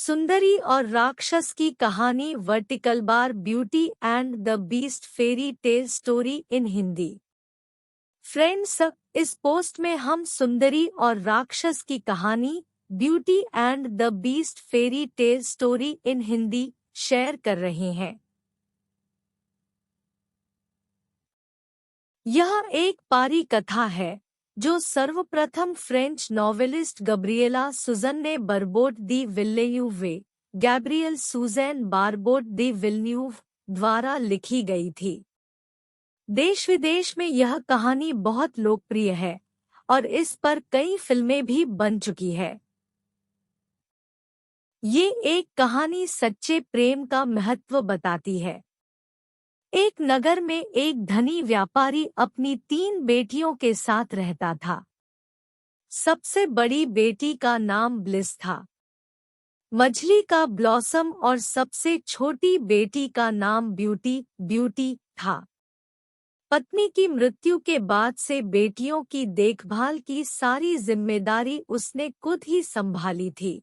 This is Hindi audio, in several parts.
सुंदरी और राक्षस की कहानी vertical bar beauty and the beast fairy tale story in Hindi. Friends, इस पोस्ट में हम सुंदरी और राक्षस की कहानी beauty and the beast fairy tale story in Hindi share कर रहे हैं। यह एक पारी कथा है जो सर्वप्रथम फ्रेंच नॉवेलिस्ट गब्रिएला सुज़न ने बरबोट दी विल्लेन्यूवे गैब्रियल सुज़ैन बारबोट दी विल्न्यूव द्वारा लिखी गई थी। देश विदेश में यह कहानी बहुत लोकप्रिय है और इस पर कई फिल्में भी बन चुकी है। ये एक कहानी सच्चे प्रेम का महत्व बताती है। एक नगर में एक धनी व्यापारी अपनी 3 बेटियों के साथ रहता था। सबसे बड़ी बेटी का नाम ब्लिस था, मछली का ब्लॉसम और सबसे छोटी बेटी का नाम ब्यूटी था। पत्नी की मृत्यु के बाद से बेटियों की देखभाल की सारी जिम्मेदारी उसने खुद ही संभाली थी।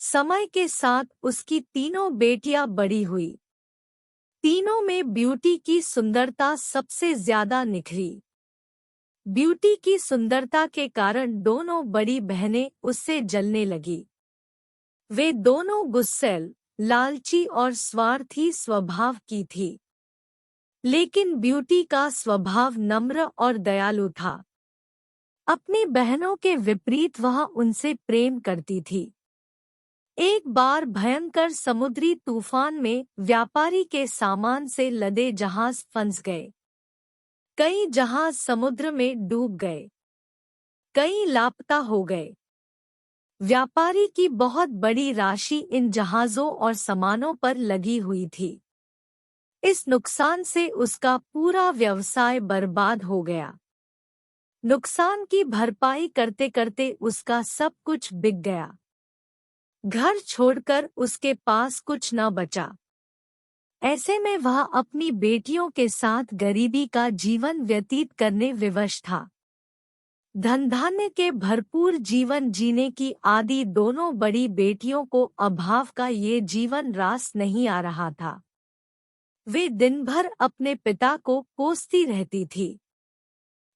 समय के साथ उसकी तीनों बेटियां बड़ी हुई। तीनों में ब्यूटी की सुंदरता सबसे ज्यादा निखरी। ब्यूटी की सुंदरता के कारण दोनों बड़ी बहनें उससे जलने लगी। वे दोनों गुस्सैल, लालची और स्वार्थी स्वभाव की थी, लेकिन ब्यूटी का स्वभाव नम्र और दयालु था। अपनी बहनों के विपरीत वह उनसे प्रेम करती थी। एक बार भयंकर समुद्री तूफान में व्यापारी के सामान से लदे जहाज फंस गए। कई जहाज समुद्र में डूब गए, कई लापता हो गए। व्यापारी की बहुत बड़ी राशि इन जहाजों और सामानों पर लगी हुई थी। इस नुकसान से उसका पूरा व्यवसाय बर्बाद हो गया। नुकसान की भरपाई करते करते उसका सब कुछ बिक गया। घर छोड़कर उसके पास कुछ न बचा। ऐसे में वह अपनी बेटियों के साथ गरीबी का जीवन व्यतीत करने विवश था। धन धान्य के भरपूर जीवन जीने की आदि दोनों बड़ी बेटियों को अभाव का ये जीवन रास नहीं आ रहा था। वे दिन भर अपने पिता को कोसती रहती थी।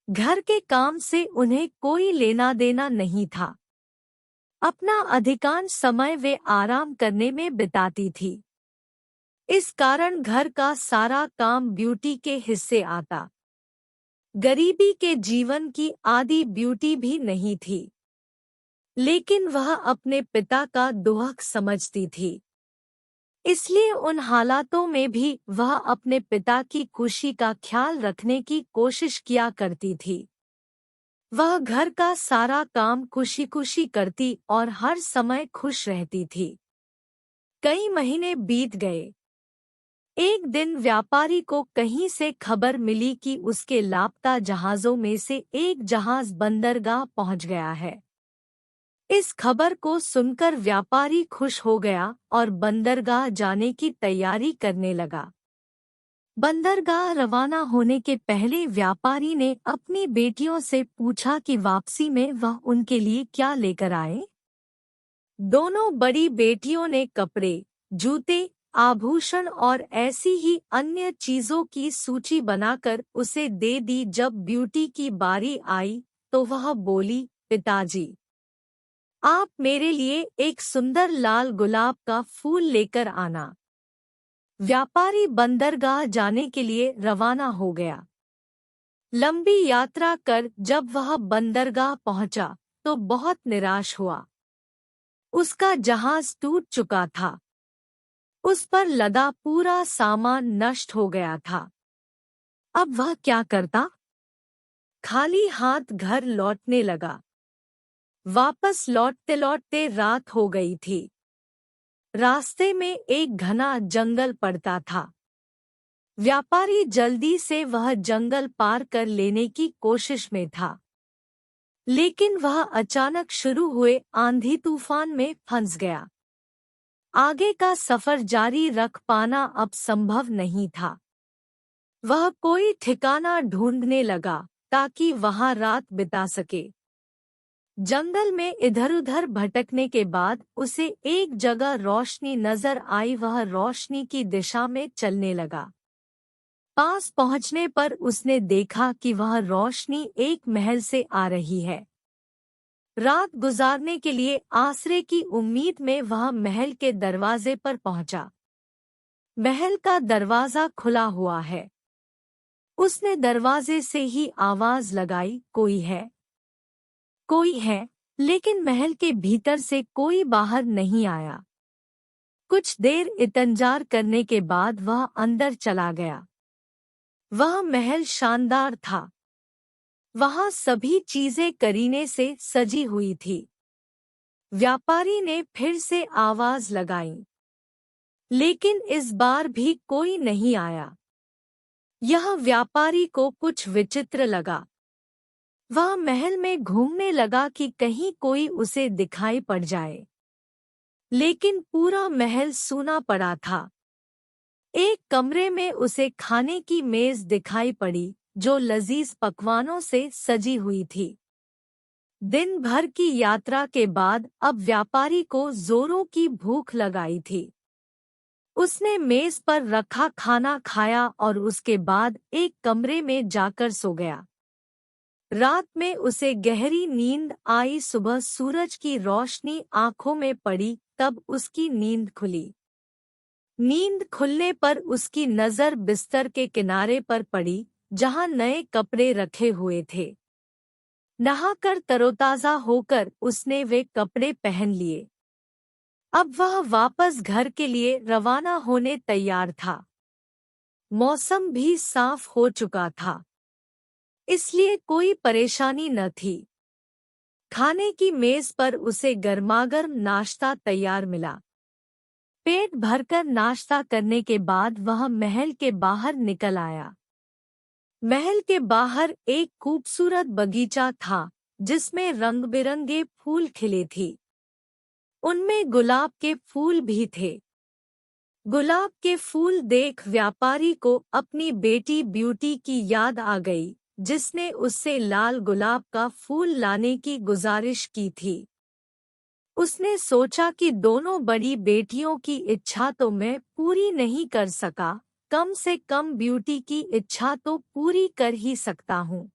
घर के काम से उन्हें कोई लेना देना नहीं था। अपना अधिकांश समय वे आराम करने में बिताती थी। इस कारण घर का सारा काम ब्यूटी के हिस्से आता। गरीबी के जीवन की आदि ब्यूटी भी नहीं थी, लेकिन वह अपने पिता का दुख समझती थी। इसलिए उन हालातों में भी वह अपने पिता की खुशी का ख्याल रखने की कोशिश किया करती थी। वह घर का सारा काम खुशी खुशी करती और हर समय खुश रहती थी। कई महीने बीत गए। एक दिन व्यापारी को कहीं से खबर मिली कि उसके लापता जहाजों में से एक जहाज बंदरगाह पहुंच गया है। इस खबर को सुनकर व्यापारी खुश हो गया और बंदरगाह जाने की तैयारी करने लगा। बंदरगाह रवाना होने के पहले व्यापारी ने अपनी बेटियों से पूछा कि वापसी में वह उनके लिए क्या लेकर आए। दोनों बड़ी बेटियों ने कपड़े, जूते, आभूषण और ऐसी ही अन्य चीजों की सूची बनाकर उसे दे दी। जब ब्यूटी की बारी आई तो वह बोली, पिताजी, आप मेरे लिए एक सुंदर लाल गुलाब का फूल लेकर आना। व्यापारी बंदरगाह जाने के लिए रवाना हो गया। लंबी यात्रा कर जब वह बंदरगाह पहुंचा तो बहुत निराश हुआ। उसका जहाज टूट चुका था। उस पर लदा पूरा सामान नष्ट हो गया था। अब वह क्या करता? खाली हाथ घर लौटने लगा। वापस लौटते लौटते रात हो गई थी। रास्ते में एक घना जंगल पड़ता था। व्यापारी जल्दी से वह जंगल पार कर लेने की कोशिश में था, लेकिन वह अचानक शुरू हुए आंधी तूफान में फंस गया। आगे का सफर जारी रख पाना अब संभव नहीं था। वह कोई ठिकाना ढूंढने लगा ताकि वहां रात बिता सके। जंगल में इधर-उधर भटकने के बाद उसे एक जगह रोशनी नजर आई। वह रोशनी की दिशा में चलने लगा। पास पहुंचने पर उसने देखा कि वह रोशनी एक महल से आ रही है। रात गुजारने के लिए आसरे की उम्मीद में वह महल के दरवाजे पर पहुंचा। महल का दरवाजा खुला हुआ है। उसने दरवाजे से ही आवाज लगाई, कोई है? कोई है, लेकिन महल के भीतर से कोई बाहर नहीं आया। कुछ देर इंतजार करने के बाद वह अंदर चला गया। वह महल शानदार था। वहां सभी चीजें करीने से सजी हुई थी। व्यापारी ने फिर से आवाज लगाई, लेकिन इस बार भी कोई नहीं आया। यह व्यापारी को कुछ विचित्र लगा। वह महल में घूमने लगा कि कहीं कोई उसे दिखाई पड़ जाए, लेकिन पूरा महल सूना पड़ा था। एक कमरे में उसे खाने की मेज दिखाई पड़ी, जो लजीज पकवानों से सजी हुई थी। दिन भर की यात्रा के बाद अब व्यापारी को जोरों की भूख लगाई थी। उसने मेज पर रखा खाना खाया और उसके बाद एक कमरे में जाकर सो गया। रात में उसे गहरी नींद आई। सुबह सूरज की रोशनी आंखों में पड़ी, तब उसकी नींद खुली। नींद खुलने पर उसकी नजर बिस्तर के किनारे पर पड़ी, जहां नए कपड़े रखे हुए थे। नहाकर तरोताजा होकर उसने वे कपड़े पहन लिए। अब वह वापस घर के लिए रवाना होने तैयार था। मौसम भी साफ हो चुका था, इसलिए कोई परेशानी न थी। खाने की मेज पर उसे गर्मागर्म नाश्ता तैयार मिला। पेट भरकर नाश्ता करने के बाद वह महल के बाहर निकल आया। महल के बाहर एक खूबसूरत बगीचा था, जिसमें रंग-बिरंगे फूल खिले थे। उनमें गुलाब के फूल भी थे। गुलाब के फूल देख व्यापारी को अपनी बेटी ब्यूटी की याद आ गई, जिसने उससे लाल गुलाब का फूल लाने की गुजारिश की थी। उसने सोचा कि दोनों बड़ी बेटियों की इच्छा तो मैं पूरी नहीं कर सका, कम से कम ब्यूटी की इच्छा तो पूरी कर ही सकता हूँ।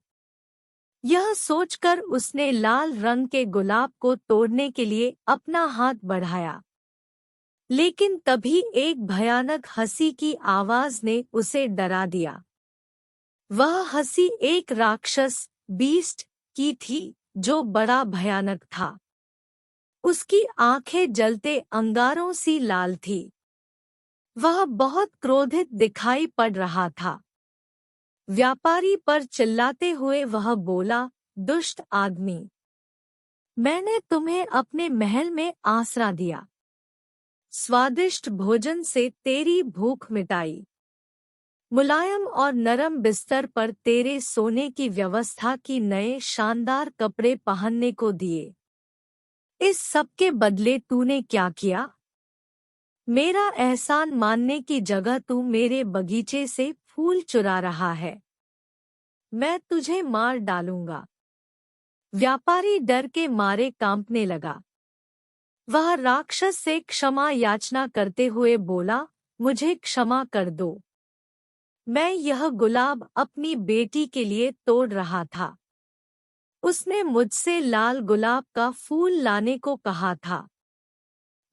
यह सोचकर उसने लाल रंग के गुलाब को तोड़ने के लिए अपना हाथ बढ़ाया, लेकिन तभी एक भयानक हंसी की आवाज ने उसे डरा दिया। वह हंसी एक राक्षस बीस्ट की थी, जो बड़ा भयानक था। उसकी आंखें जलते अंगारों सी लाल थी। वह बहुत क्रोधित दिखाई पड़ रहा था। व्यापारी पर चिल्लाते हुए वह बोला, दुष्ट आदमी, मैंने तुम्हें अपने महल में आसरा दिया, स्वादिष्ट भोजन से तेरी भूख मिटाई, मुलायम और नरम बिस्तर पर तेरे सोने की व्यवस्था की, नए शानदार कपड़े पहनने को दिए। इस सब के बदले तूने क्या किया? मेरा एहसान मानने की जगह तू मेरे बगीचे से फूल चुरा रहा है। मैं तुझे मार डालूंगा। व्यापारी डर के मारे कांपने लगा। वह राक्षस से क्षमा याचना करते हुए बोला, मुझे क्षमा कर दो। मैं यह गुलाब अपनी बेटी के लिए तोड़ रहा था। उसने मुझसे लाल गुलाब का फूल लाने को कहा था।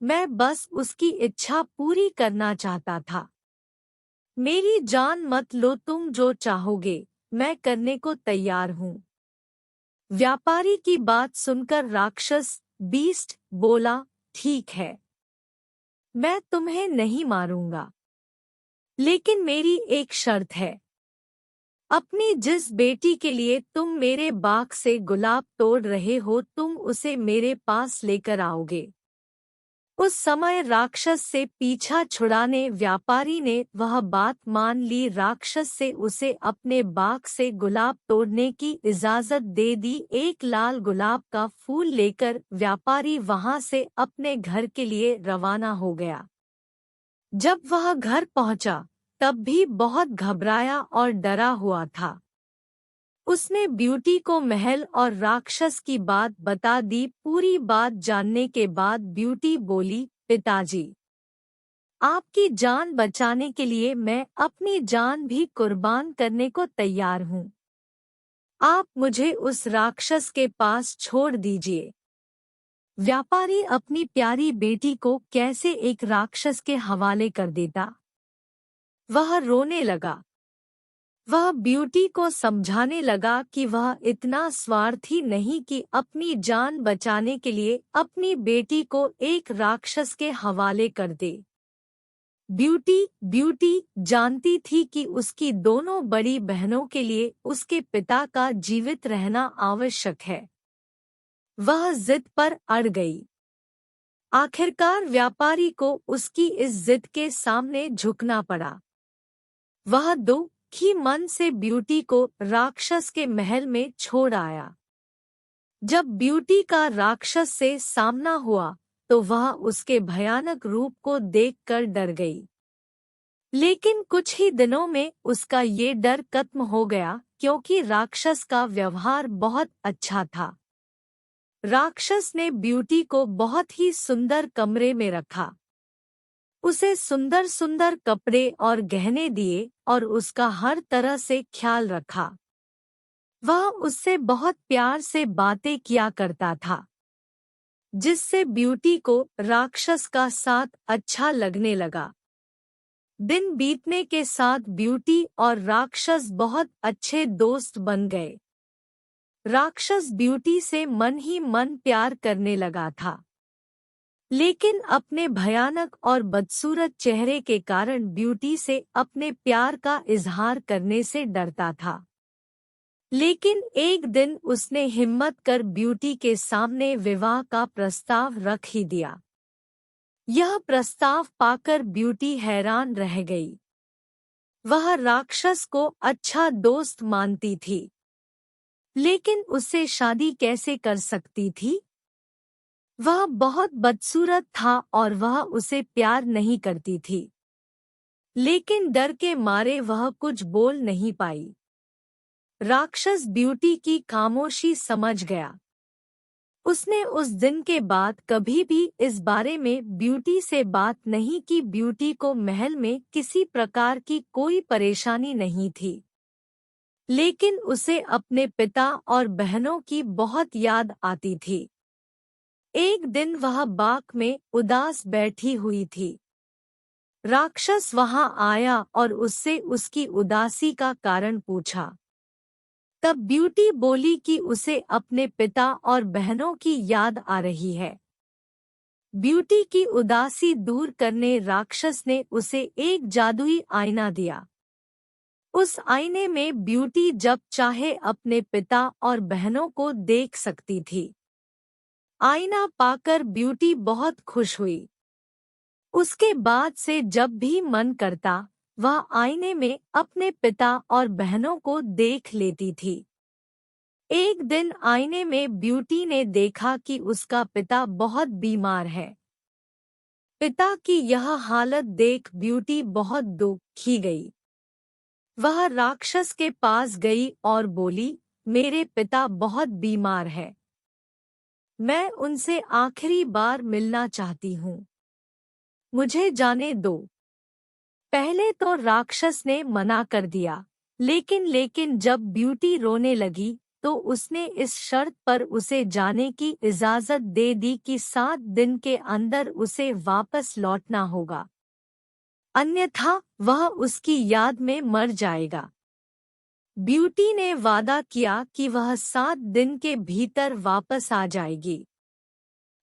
मैं बस उसकी इच्छा पूरी करना चाहता था। मेरी जान मत लो, तुम जो चाहोगे मैं करने को तैयार हूँ। व्यापारी की बात सुनकर राक्षस बीस्ट बोला, ठीक है, मैं तुम्हें नहीं मारूंगा, लेकिन मेरी एक शर्त है। अपनी जिस बेटी के लिए तुम मेरे बाग से गुलाब तोड़ रहे हो, तुम उसे मेरे पास लेकर आओगे। उस समय राक्षस से पीछा छुड़ाने व्यापारी ने वह बात मान ली। राक्षस से उसे अपने बाग से गुलाब तोड़ने की इजाजत दे दी। एक लाल गुलाब का फूल लेकर व्यापारी वहां से अपने घर के लिए रवाना हो गया। जब वह घर पहुंचा, तब भी बहुत घबराया और डरा हुआ था। उसने ब्यूटी को महल और राक्षस की बात बता दी। पूरी बात जानने के बाद ब्यूटी बोली, पिताजी, आपकी जान बचाने के लिए मैं अपनी जान भी कुर्बान करने को तैयार हूँ। आप मुझे उस राक्षस के पास छोड़ दीजिए। व्यापारी अपनी प्यारी बेटी को कैसे एक राक्षस के हवाले कर देता। वह रोने लगा। वह ब्यूटी को समझाने लगा कि वह इतना स्वार्थी नहीं कि अपनी जान बचाने के लिए अपनी बेटी को एक राक्षस के हवाले कर दे। ब्यूटी जानती थी कि उसकी दोनों बड़ी बहनों के लिए उसके पिता का जीवित रहना आवश्यक है। वह जिद पर अड़ गई। आखिरकार व्यापारी को उसकी इस जिद के सामने झुकना पड़ा। वह दुखी मन से ब्यूटी को राक्षस के महल में छोड़ आया। जब ब्यूटी का राक्षस से सामना हुआ तो वह उसके भयानक रूप को देखकर डर गई। लेकिन कुछ ही दिनों में उसका ये डर खत्म हो गया, क्योंकि राक्षस का व्यवहार बहुत अच्छा था। राक्षस ने ब्यूटी को बहुत ही सुंदर कमरे में रखा। उसे सुंदर सुंदर कपड़े और गहने दिए और उसका हर तरह से ख्याल रखा। वह उससे बहुत प्यार से बातें किया करता था, जिससे ब्यूटी को राक्षस का साथ अच्छा लगने लगा। दिन बीतने के साथ ब्यूटी और राक्षस बहुत अच्छे दोस्त बन गए। राक्षस ब्यूटी से मन ही मन प्यार करने लगा था, लेकिन अपने भयानक और बदसूरत चेहरे के कारण ब्यूटी से अपने प्यार का इजहार करने से डरता था। लेकिन एक दिन उसने हिम्मत कर ब्यूटी के सामने विवाह का प्रस्ताव रख ही दिया। यह प्रस्ताव पाकर ब्यूटी हैरान रह गई। वह राक्षस को अच्छा दोस्त मानती थी, लेकिन उससे शादी कैसे कर सकती थी? वह बहुत बदसूरत था और वह उसे प्यार नहीं करती थी। लेकिन डर के मारे वह कुछ बोल नहीं पाई। राक्षस ब्यूटी की खामोशी समझ गया। उसने उस दिन के बाद कभी भी इस बारे में ब्यूटी से बात नहीं की। ब्यूटी को महल में किसी प्रकार की कोई परेशानी नहीं थी, लेकिन उसे अपने पिता और बहनों की बहुत याद आती थी। एक दिन वह बाग में उदास बैठी हुई थी। राक्षस वहां आया और उससे उसकी उदासी का कारण पूछा। तब ब्यूटी बोली कि उसे अपने पिता और बहनों की याद आ रही है। ब्यूटी की उदासी दूर करने राक्षस ने उसे एक जादुई आईना दिया। उस आईने में ब्यूटी जब चाहे अपने पिता और बहनों को देख सकती थी। आईना पाकर ब्यूटी बहुत खुश हुई। उसके बाद से जब भी मन करता, वह आईने में अपने पिता और बहनों को देख लेती थी। एक दिन आईने में ब्यूटी ने देखा कि उसका पिता बहुत बीमार है। पिता की यह हालत देख ब्यूटी बहुत दुखी गई। वह राक्षस के पास गई और बोली, मेरे पिता बहुत बीमार है। मैं उनसे आखिरी बार मिलना चाहती हूँ। मुझे जाने दो। पहले तो राक्षस ने मना कर दिया, लेकिन जब ब्यूटी रोने लगी तो उसने इस शर्त पर उसे जाने की इजाजत दे दी कि 7 दिन के अंदर उसे वापस लौटना होगा, अन्यथा वह उसकी याद में मर जाएगा। ब्यूटी ने वादा किया कि वह 7 दिन के भीतर वापस आ जाएगी।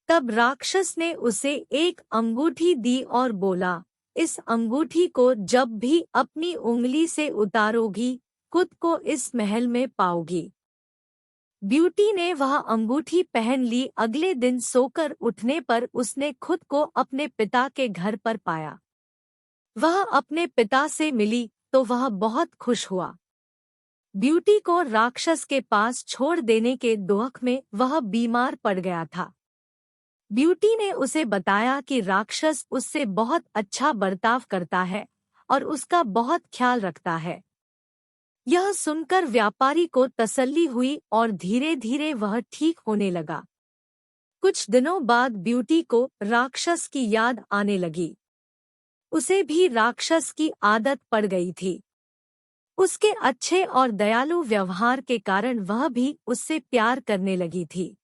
तब राक्षस ने उसे एक अंगूठी दी और बोला, इस अंगूठी को जब भी अपनी उंगली से उतारोगी, खुद को इस महल में पाओगी। ब्यूटी ने वह अंगूठी पहन ली। अगले दिन सोकर उठने पर उसने खुद को अपने पिता के घर पर पाया। वह अपने पिता से मिली तो वह बहुत खुश हुआ। ब्यूटी को राक्षस के पास छोड़ देने के दुख में वह बीमार पड़ गया था। ब्यूटी ने उसे बताया कि राक्षस उससे बहुत अच्छा बर्ताव करता है और उसका बहुत ख्याल रखता है। यह सुनकर व्यापारी को तसल्ली हुई और धीरे धीरे वह ठीक होने लगा। कुछ दिनों बाद ब्यूटी को राक्षस की याद आने लगी। उसे भी राक्षस की आदत पड़ गई थी। उसके अच्छे और दयालु व्यवहार के कारण वह भी उससे प्यार करने लगी थी,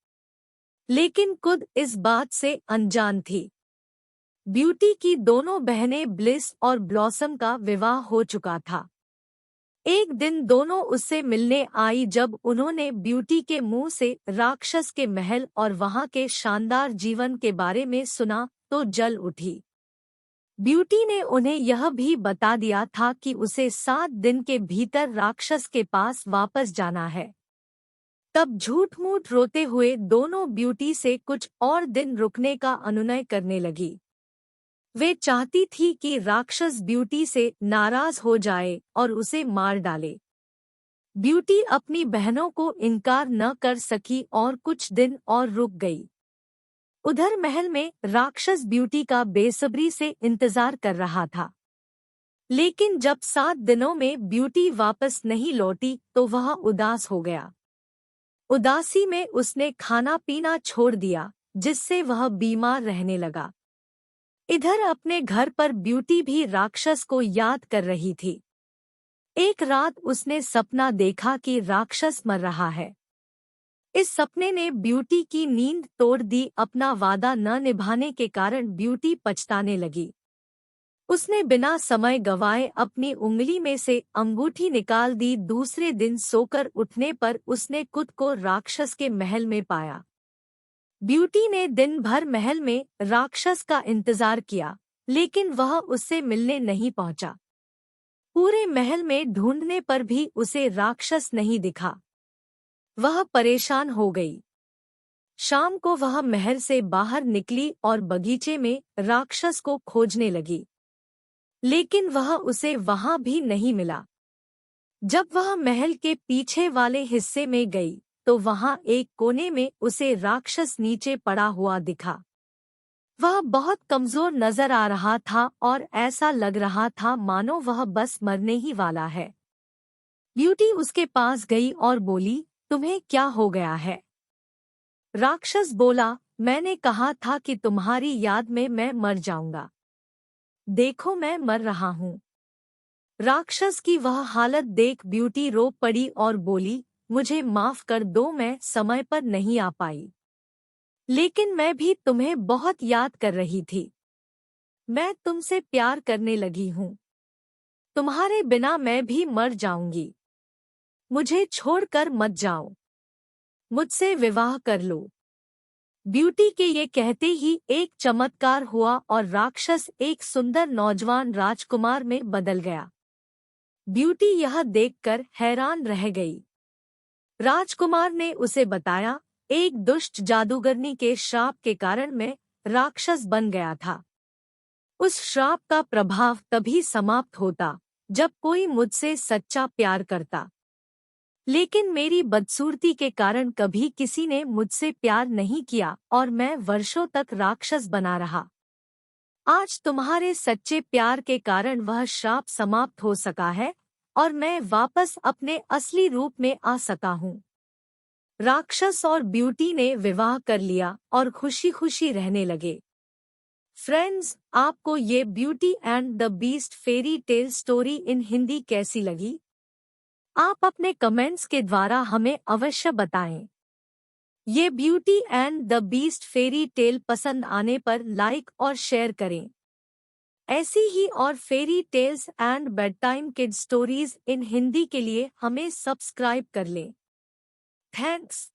लेकिन खुद इस बात से अनजान थी। ब्यूटी की दोनों बहनें ब्लिस और ब्लॉसम का विवाह हो चुका था। एक दिन दोनों उससे मिलने आई। जब उन्होंने ब्यूटी के मुंह से राक्षस के महल और वहां के शानदार जीवन के बारे में सुना तो जल उठी। ब्यूटी ने उन्हें यह भी बता दिया था कि उसे 7 दिन के भीतर राक्षस के पास वापस जाना है। तब झूठ-मूठ रोते हुए दोनों ब्यूटी से कुछ और दिन रुकने का अनुनय करने लगी। वे चाहती थी कि राक्षस ब्यूटी से नाराज हो जाए और उसे मार डाले। ब्यूटी अपनी बहनों को इनकार न कर सकी और कुछ दिन और रुक गई। उधर महल में राक्षस ब्यूटी का बेसब्री से इंतजार कर रहा था, लेकिन जब 7 दिनों में ब्यूटी वापस नहीं लौटी तो वह उदास हो गया। उदासी में उसने खाना पीना छोड़ दिया, जिससे वह बीमार रहने लगा। इधर अपने घर पर ब्यूटी भी राक्षस को याद कर रही थी। एक रात उसने सपना देखा कि राक्षस मर रहा है। इस सपने ने ब्यूटी की नींद तोड़ दी। अपना वादा न निभाने के कारण ब्यूटी पछताने लगी। उसने बिना समय गवाए अपनी उंगली में से अंगूठी निकाल दी। दूसरे दिन सोकर उठने पर उसने खुद को राक्षस के महल में पाया। ब्यूटी ने दिन भर महल में राक्षस का इंतजार किया, लेकिन वह उससे मिलने नहीं पहुंचा। पूरे महल में ढूंढने पर भी उसे राक्षस नहीं दिखा। वह परेशान हो गई। शाम को वह महल से बाहर निकली और बगीचे में राक्षस को खोजने लगी, लेकिन वह उसे वहां भी नहीं मिला। जब वह महल के पीछे वाले हिस्से में गई तो वहां एक कोने में उसे राक्षस नीचे पड़ा हुआ दिखा। वह बहुत कमजोर नजर आ रहा था और ऐसा लग रहा था मानो वह बस मरने ही वाला है। ब्यूटी उसके पास गई और बोली, तुम्हें क्या हो गया है? राक्षस बोला, मैंने कहा था कि तुम्हारी याद में मैं मर जाऊंगा। देखो मैं मर रहा हूँ। राक्षस की वह हालत देख ब्यूटी रो पड़ी और बोली, मुझे माफ कर दो, मैं समय पर नहीं आ पाई, लेकिन मैं भी तुम्हें बहुत याद कर रही थी। मैं तुमसे प्यार करने लगी हूँ। तुम्हारे बिना मैं भी मर जाऊंगी। मुझे छोड़कर मत जाओ। मुझसे विवाह कर लो। ब्यूटी के ये कहते ही एक चमत्कार हुआ और राक्षस एक सुंदर नौजवान राजकुमार में बदल गया। ब्यूटी यह देखकर हैरान रह गई। राजकुमार ने उसे बताया, एक दुष्ट जादूगरनी के श्राप के कारण मैं राक्षस बन गया था। उस श्राप का प्रभाव तभी समाप्त होता जब कोई मुझसे सच्चा प्यार करता, लेकिन मेरी बदसूरती के कारण कभी किसी ने मुझसे प्यार नहीं किया और मैं वर्षों तक राक्षस बना रहा। आज तुम्हारे सच्चे प्यार के कारण वह श्राप समाप्त हो सका है और मैं वापस अपने असली रूप में आ सका हूँ। राक्षस और ब्यूटी ने विवाह कर लिया और खुशी खुशी रहने लगे। फ्रेंड्स, आपको ये beauty and the beast fairy tale story in Hindi कैसी लगी? आप अपने कमेंट्स के द्वारा हमें अवश्य बताएं। ये beauty and the beast fairy tale पसंद आने पर लाइक और शेयर करें। ऐसी ही और fairy tales and bedtime kid stories in Hindi के लिए हमें सब्सक्राइब कर लें। थैंक्स।